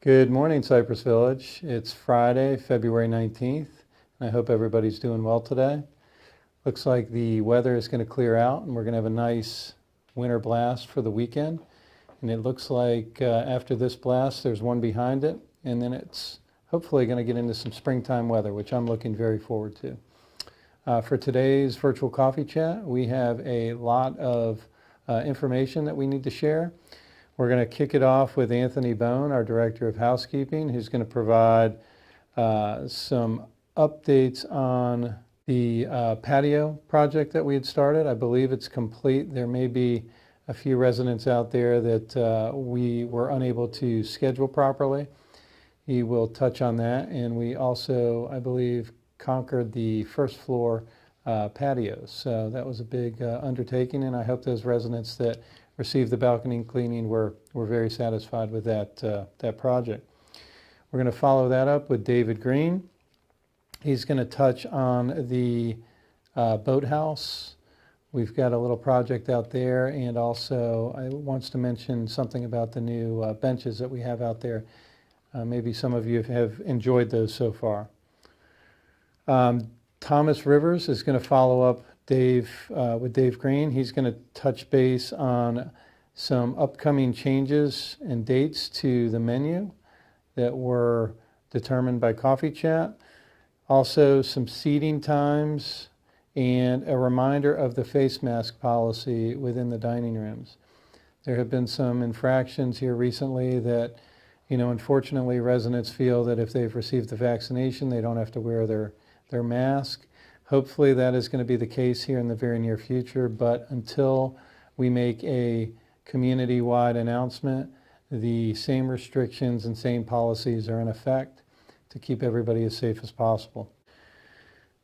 Good morning, Cypress Village. It's Friday, February 19th, and I hope everybody's doing well today. Looks like the weather is going to clear out, and we're going to have a nice winter blast for the weekend. And it looks like after this blast, there's one behind it, and then it's hopefully going to get into some springtime weather, which I'm looking very forward to. For today's virtual coffee chat, we have a lot of information that we need to share. We're going to kick it off with Anthony Bone, our Director of Housekeeping, who's going to provide some updates on the patio project that we had started. I believe it's complete. There may be a few residents out there that we were unable to schedule properly. He will touch on that. And we also, I believe, conquered the first floor patios. So that was a big undertaking, and I hope those residents that received the balcony cleaning were very satisfied with that project. We're going to follow that up with David Green. He's going to touch on the boathouse. We've got a little project out there, and also I wants to mention something about the new benches that we have out there. Maybe some of you have enjoyed those so far. Thomas Rivers is going to follow up with Dave Green. He's going to touch base on some upcoming changes and dates to the menu that were determined by Coffee Chat. Also some seating times and a reminder of the face mask policy within the dining rooms. There have been some infractions here recently that, unfortunately residents feel that if they've received the vaccination, they don't have to wear their mask. Hopefully that is going to be the case here in the very near future, but until we make a community-wide announcement, the same restrictions and same policies are in effect to keep everybody as safe as possible.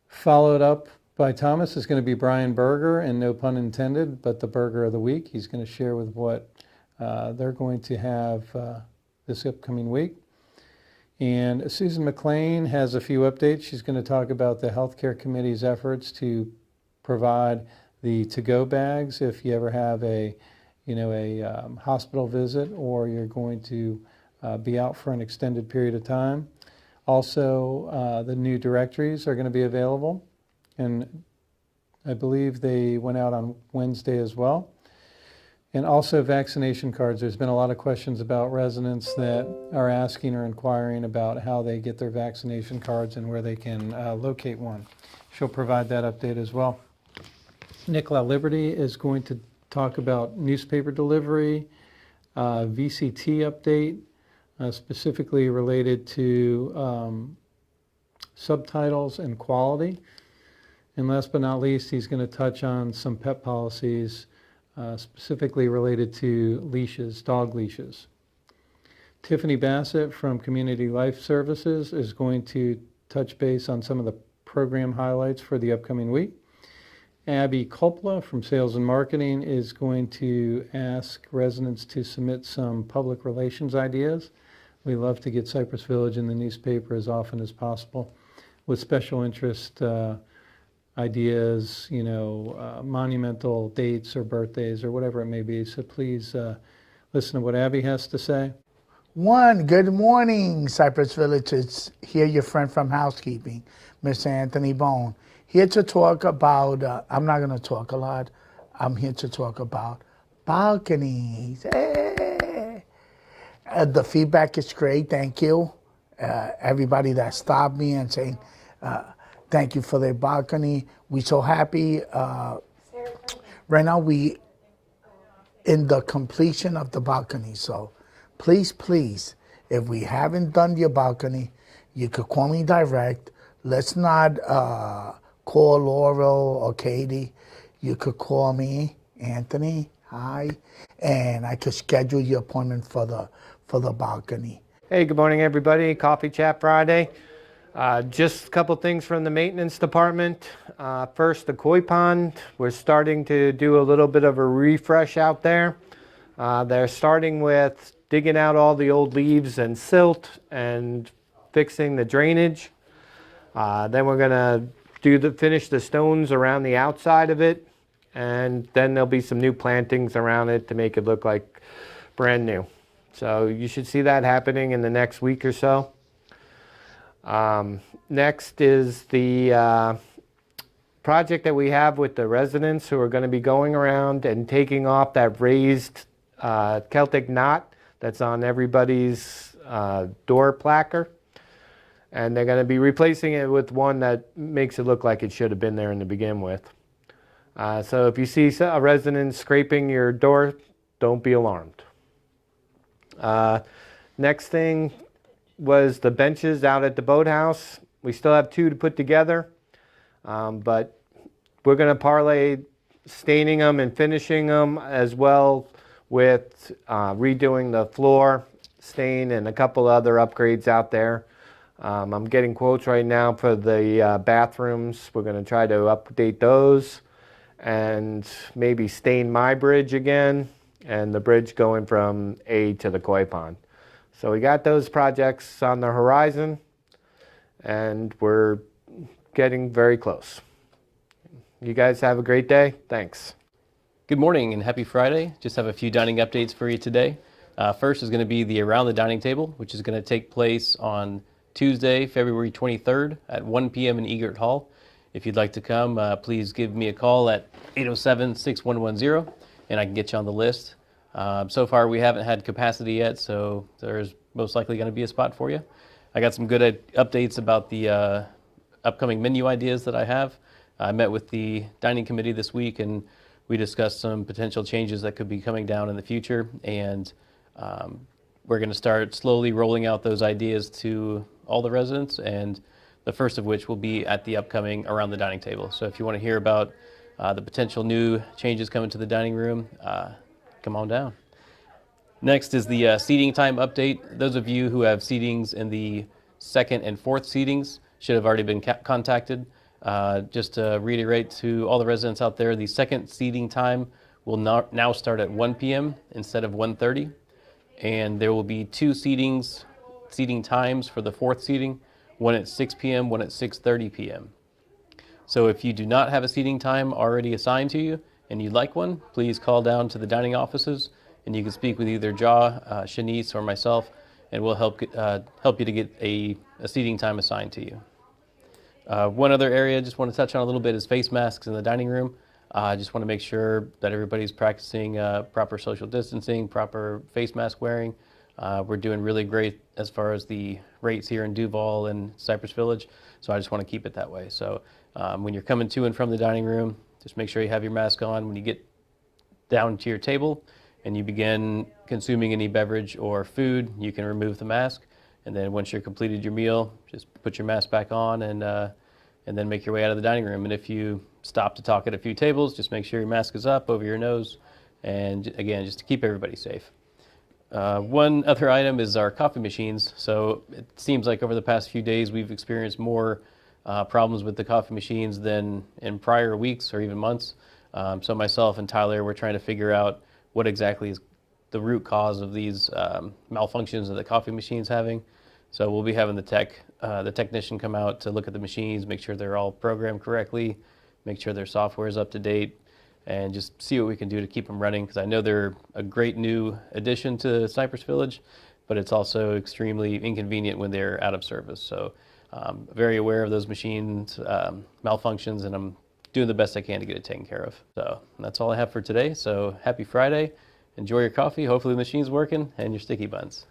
Followed up by Thomas is going to be Brian Berger, and no pun intended, but the burger of the week. He's going to share with what they're going to have this upcoming week. And Susan McLean has a few updates. She's going to talk about the Healthcare Committee's efforts to provide the to-go bags if you ever have a hospital visit or you're going to be out for an extended period of time. Also, the new directories are going to be available, and I believe they went out on Wednesday as well. And also vaccination cards. There's been a lot of questions about residents that are asking or inquiring about how they get their vaccination cards and where they can locate one. She'll provide that update as well. Nicola Liberty is going to talk about newspaper delivery, VCT update, specifically related to subtitles and quality. And last but not least, he's going to touch on some pet policies specifically related to leashes, dog leashes. Tiffany Bassett from Community Life Services is going to touch base on some of the program highlights for the upcoming week. Abby Coppola from Sales and Marketing is going to ask residents to submit some public relations ideas. We love to get Cypress Village in the newspaper as often as possible with special interest ideas, monumental dates or birthdays or whatever it may be. So please listen to what Abby has to say. Good morning, Cypress Village. It's here, your friend from housekeeping, Mr. Anthony Bone. Here to talk about, I'm not going to talk a lot. I'm here to talk about balconies. Hey! The feedback is great. Thank you. Everybody that stopped me and saying, thank you for their balcony. We're so happy. Right now we in the completion of the balcony. So please, if we haven't done your balcony, you could call me direct. Let's not call Laurel or Katie. You could call me, Anthony, hi, and I could schedule your appointment for the balcony. Hey, good morning, everybody. Coffee Chat Friday. Just a couple things from the maintenance department. First, the koi pond. We're starting to do a little bit of a refresh out there. They're starting with digging out all the old leaves and silt and fixing the drainage. Then we're going to finish the stones around the outside of it, and then there'll be some new plantings around it to make it look like brand new. So you should see that happening in the next week or so. Next is the project that we have with the residents who are going to be going around and taking off that raised Celtic knot that's on everybody's door placard. And they're going to be replacing it with one that makes it look like it should have been there in the begin with. So if you see a resident scraping your door, don't be alarmed. Next thing was the benches out at the boathouse. We still have 2 to put together, but we're going to parlay staining them and finishing them, as well with redoing the floor stain and a couple other upgrades out there. I'm getting quotes right now for the bathrooms. We're going to try to update those and maybe stain my bridge again, and the bridge going from A to the koi pond. So we got those projects on the horizon, and we're getting very close. You guys have a great day. Thanks. Good morning and happy Friday. Just have a few dining updates for you today. First is going to be the Around the Dining Table, which is going to take place on Tuesday, February 23rd at 1 p.m. in Egert Hall. If you'd like to come, please give me a call at 807-6110 and I can get you on the list. So far we haven't had capacity yet, so there's most likely going to be a spot for you. I got some good updates about the upcoming menu ideas that I have. I met with the dining committee this week and we discussed some potential changes that could be coming down in the future, and we're going to start slowly rolling out those ideas to all the residents, and the first of which will be at the upcoming Around the Dining Table. So if you want to hear about the potential new changes coming to the dining room, come on down. Next is the seating time update. Those of you who have seatings in the second and fourth seatings should have already been contacted. Just to reiterate to all the residents out there, the second seating time will now start at 1 p.m. instead of 1:30, and there will be 2 seating times for the fourth seating, one at 6 p.m., one at 6:30 p.m. So if you do not have a seating time already assigned to you and you'd like one, please call down to the dining offices and you can speak with either Shanice, or myself, and we'll help you to get a seating time assigned to you. One other area I just want to touch on a little bit is face masks in the dining room. I just want to make sure that everybody's practicing proper social distancing, proper face mask wearing. We're doing really great as far as the rates here in Duval and Cypress Village, so I just want to keep it that way. So when you're coming to and from the dining room, just make sure you have your mask on. When you get down to your table and you begin consuming any beverage or food, you can remove the mask. And then once you're completed your meal, just put your mask back on and then make your way out of the dining room. And if you stop to talk at a few tables, just make sure your mask is up over your nose. And again, just to keep everybody safe. One other item is our coffee machines. So it seems like over the past few days, we've experienced more problems with the coffee machines than in prior weeks or even months. So myself and Tyler, we're trying to figure out what exactly is the root cause of these malfunctions that the coffee machine's having. So we'll be having the technician come out to look at the machines, make sure they're all programmed correctly, make sure their software is up to date, and just see what we can do to keep them running, because I know they're a great new addition to Cypress Village, but it's also extremely inconvenient when they're out of service. So very aware of those machines malfunctions, and I'm doing the best I can to get it taken care of. So that's all I have for today. So happy Friday. Enjoy your coffee. Hopefully the machine's working, and your sticky buns.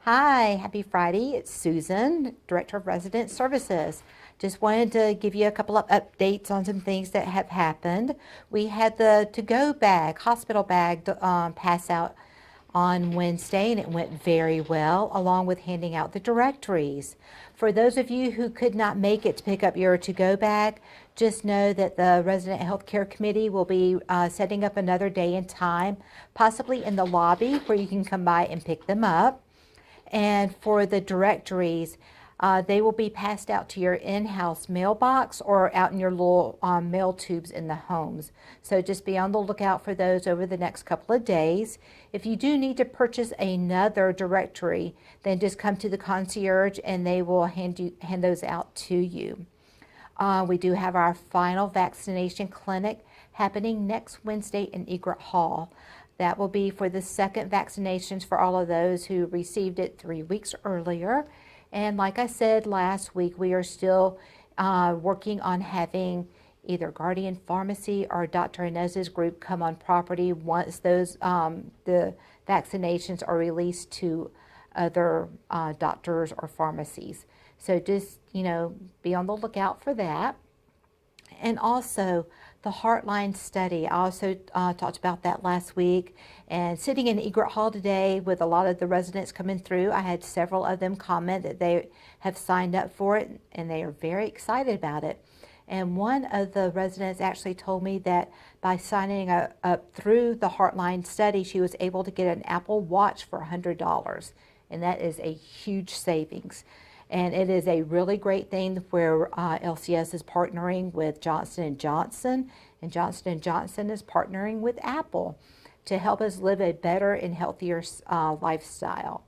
Hi, happy Friday. It's Susan, Director of Resident Services. Just wanted to give you a couple of updates on some things that have happened. We had the to-go bag, hospital bag, pass out on Wednesday, and it went very well, along with handing out the directories. For those of you who could not make it to pick up your to-go bag, just know that the Resident Healthcare Committee will be setting up another day and time, possibly in the lobby where you can come by and pick them up. And for the directories, they will be passed out to your in-house mailbox or out in your little mail tubes in the homes. So just be on the lookout for those over the next couple of days. If you do need to purchase another directory, then just come to the concierge and they will hand those out to you. We do have our final vaccination clinic happening next Wednesday in Egret Hall. That will be for the second vaccinations for all of those who received it 3 weeks earlier. And like I said last week, we are still working on having either Guardian Pharmacy or Dr. Inez's group come on property once those the vaccinations are released to other doctors or pharmacies. So just, be on the lookout for that. And also the Heartline study. I also talked about that last week. And sitting in Egret Hall today with a lot of the residents coming through, I had several of them comment that they have signed up for it and they are very excited about it. And one of the residents actually told me that by signing up through the Heartline study, she was able to get an Apple Watch for $100. And that is a huge savings. And it is a really great thing where LCS is partnering with Johnson & Johnson, and Johnson & Johnson is partnering with Apple to help us live a better and healthier lifestyle.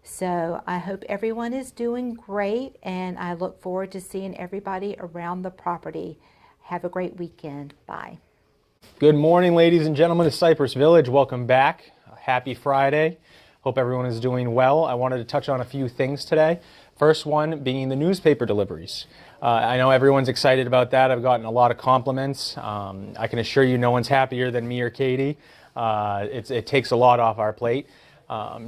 So I hope everyone is doing great, and I look forward to seeing everybody around the property. Have a great weekend. Bye. Good morning, ladies and gentlemen of Cypress Village. Welcome back. Happy Friday. Hope everyone is doing well. I wanted to touch on a few things today. First one being the newspaper deliveries. I know everyone's excited about that. I've gotten a lot of compliments. I can assure you no one's happier than me or Katie. It takes a lot off our plate.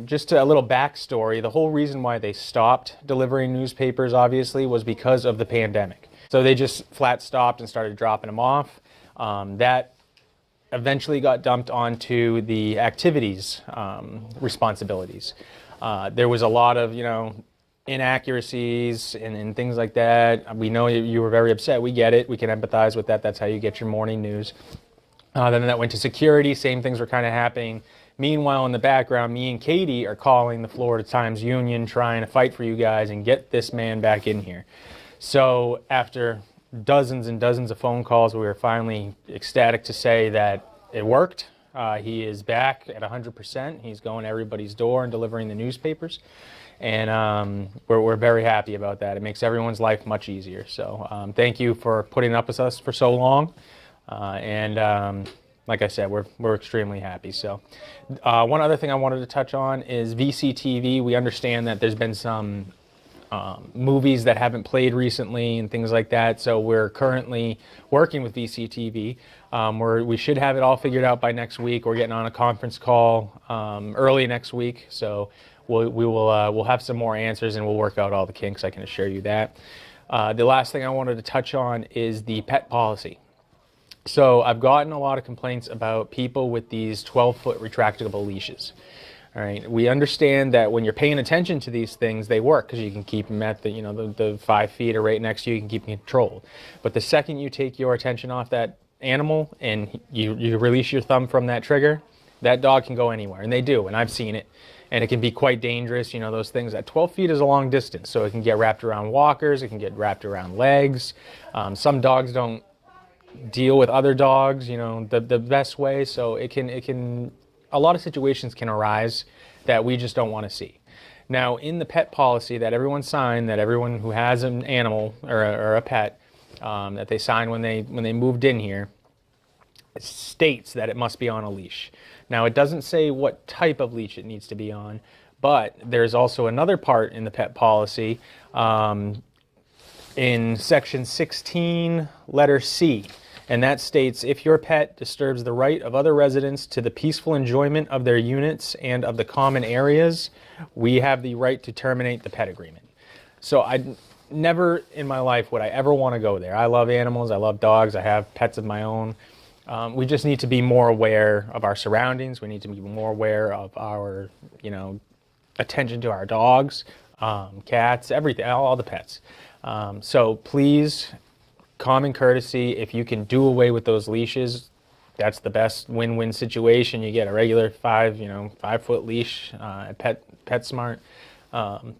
Just a little backstory, the whole reason why they stopped delivering newspapers, obviously, was because of the pandemic. So they just flat stopped and started dropping them off. That eventually got dumped onto the activities responsibilities. There was a lot of, inaccuracies and things like that. We know you were very upset. We get it. We can empathize with that. That's how you get your morning news. Then that went to security. Same things were kind of happening. Meanwhile, in the background, me and Katie are calling the Florida Times Union, trying to fight for you guys and get this man back in here. So after dozens and dozens of phone calls, we were finally ecstatic to say that it worked. He is back at 100%. He's going to everybody's door and delivering the newspapers. And we're very happy about that. It makes everyone's life much easier. So thank you for putting up with us for so long. Like I said, we're extremely happy. So one other thing I wanted to touch on is VCTV. We understand that there's been some movies that haven't played recently and things like that. So we're currently working with VCTV. We should have it all figured out by next week. We're getting on a conference call early next week. So we'll have some more answers and we'll work out all the kinks. I can assure you that. The last thing I wanted to touch on is the pet policy. So I've gotten a lot of complaints about people with these 12-foot retractable leashes. All right. We understand that when you're paying attention to these things, they work because you can keep them at the 5 feet or right next to you. You can keep them controlled. But the second you take your attention off that animal and you release your thumb from that trigger, that dog can go anywhere, and they do, and I've seen it. And it can be quite dangerous. Those things at 12 feet is a long distance, so it can get wrapped around walkers. It can get wrapped around legs. Some dogs don't deal with other dogs, the best way. So it can a lot of situations can arise that we just don't want to see. Now, in the pet policy that everyone signed, that everyone who has an animal or a pet, that they signed when they moved in here, it states that it must be on a leash. Now, it doesn't say what type of leash it needs to be on, but there's also another part in the pet policy in section 16, letter C. And that states, if your pet disturbs the right of other residents to the peaceful enjoyment of their units and of the common areas, we have the right to terminate the pet agreement. So I never in my life would I ever want to go there. I love animals. I love dogs. I have pets of my own. We just need to be more aware of our surroundings. We need to be more aware of our, attention to our dogs, cats, everything, all the pets. So please, common courtesy, if you can do away with those leashes, that's the best win-win situation. You get a regular 5-foot leash at PetSmart.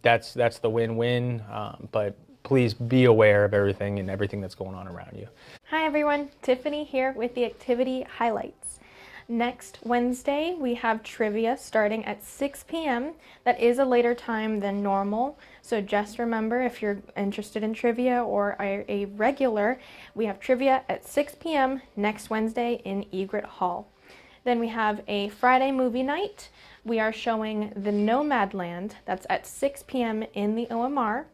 That's the win-win. But please be aware of everything and everything that's going on around you. Hi everyone, Tiffany here with the activity highlights. Next Wednesday, we have trivia starting at 6 p.m. That is a later time than normal. So just remember, if you're interested in trivia or are a regular, we have trivia at 6 p.m. next Wednesday in Egret Hall. Then we have a Friday movie night. We are showing The Nomadland. That's at 6 p.m. in the OMR.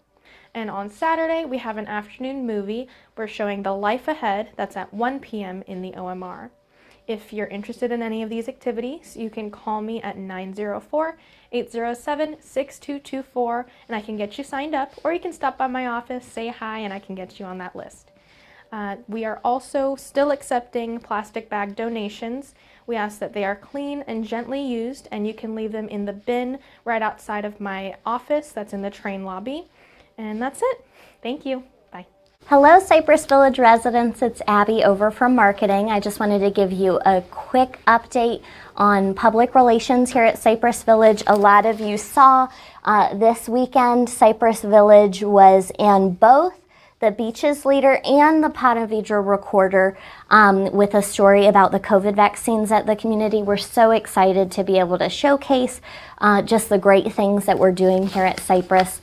And on Saturday, we have an afternoon movie. We're showing The Life Ahead. That's at 1 p.m. in the OMR. If you're interested in any of these activities, you can call me at 904-807-6224 and I can get you signed up, or you can stop by my office, say hi, and I can get you on that list. We are also still accepting plastic bag donations. We ask that they are clean and gently used, and you can leave them in the bin right outside of my office that's in the train lobby. And that's it. Thank you. Bye. Hello, Cypress Village residents. It's Abby over from marketing. I just wanted to give you a quick update on public relations here at Cypress Village. A lot of you saw this weekend, Cypress Village was in both the Beaches Leader and the Ponte Vedra Recorder with a story about the COVID vaccines at the community. We're so excited to be able to showcase just the great things that we're doing here at Cypress.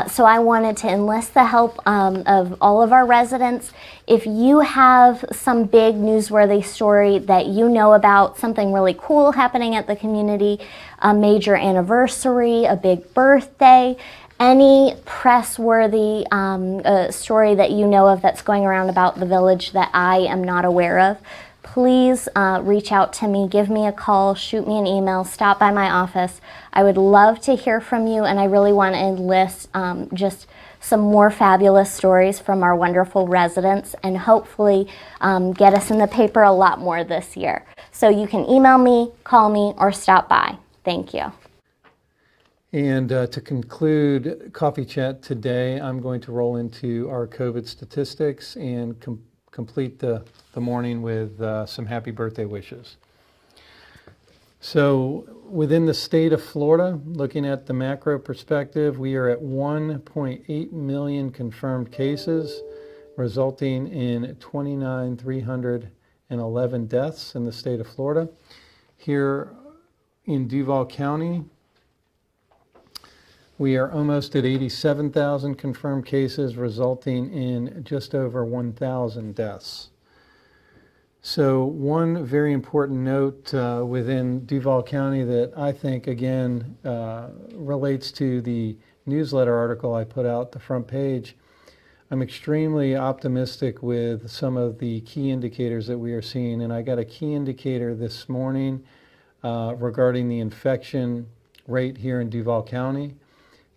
So I wanted to enlist the help of all of our residents. If you have some big newsworthy story that you know about, something really cool happening at the community, a major anniversary, a big birthday, any press-worthy story that you know of that's going around about the village that I am not aware of, please reach out to me, give me a call, shoot me an email, stop by my office. I would love to hear from you, and I really want to enlist just some more fabulous stories from our wonderful residents and hopefully get us in the paper a lot more this year. So you can email me, call me, or stop by. Thank you. And to conclude Coffee Chat today, I'm going to roll into our COVID statistics and complete the morning with some happy birthday wishes. So within the state of Florida, looking at the macro perspective, we are at 1.8 million confirmed cases, resulting in 29,311 deaths in the state of Florida. Here in Duval County, we are almost at 87,000 confirmed cases, resulting in just over 1,000 deaths. So one very important note within Duval County that I think, again, relates to the newsletter article I put out, the front page. I'm extremely optimistic with some of the key indicators that we are seeing, and I got a key indicator this morning regarding the infection rate here in Duval County,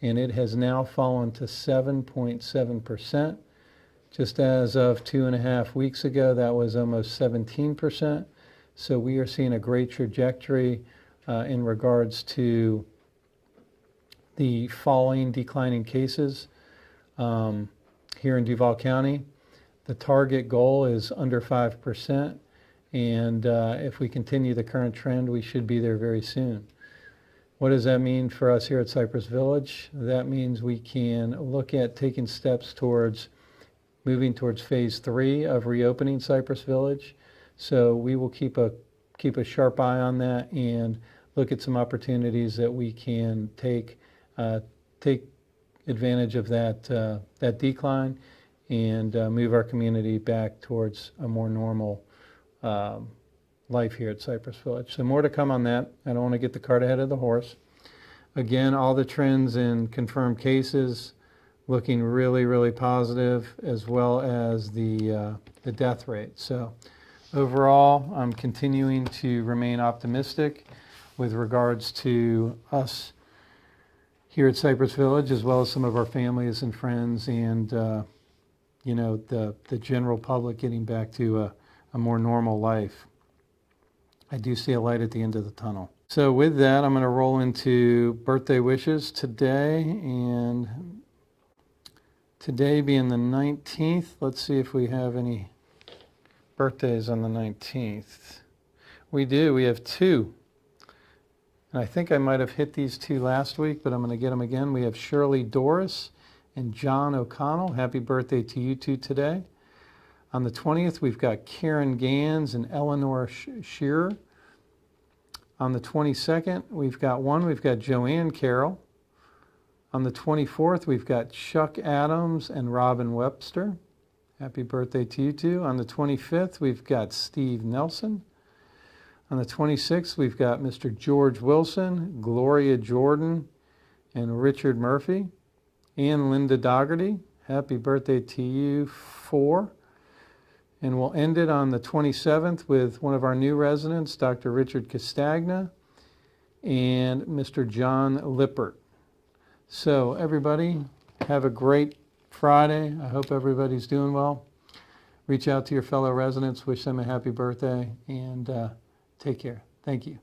and it has now fallen to 7.7%. Just as of 2.5 weeks ago, that was almost 17%. So we are seeing a great trajectory in regards to the declining cases here in Duval County. The target goal is under 5%, and if we continue the current trend, we should be there very soon. What does that mean for us here at Cypress Village? That means we can look at taking steps towards moving towards phase 3 of reopening Cypress Village. So we will keep a sharp eye on that and look at some opportunities that we can take advantage of that decline and move our community back towards a more normal life here at Cypress Village. So more to come on that. I don't want to get the cart ahead of the horse. Again, all the trends in confirmed cases looking really, really positive, as well as the death rate. So overall, I'm continuing to remain optimistic with regards to us here at Cypress Village, as well as some of our families and friends and the general public getting back to a more normal life. I do see a light at the end of the tunnel. So with that, I'm going to roll into birthday wishes today, and today being the 19th, let's see if we have any birthdays on the 19th. We do. We have 2. And I think I might have hit these 2 last week, but I'm going to get them again. We have Shirley Doris and John O'Connell. Happy birthday to you 2 today. On the 20th, we've got Karen Gans and Eleanor Shearer. On the 22nd, we've got Joanne Carroll. On the 24th, we've got Chuck Adams and Robin Webster. Happy birthday to you two. On the 25th, we've got Steve Nelson. On the 26th, we've got Mr. George Wilson, Gloria Jordan, and Richard Murphy. And Linda Dougherty. Happy birthday to you four. And we'll end it on the 27th with one of our new residents, Dr. Richard Castagna, and Mr. John Lippert. So everybody, have a great Friday. I hope everybody's doing well. Reach out to your fellow residents, wish them a happy birthday, and take care. Thank you.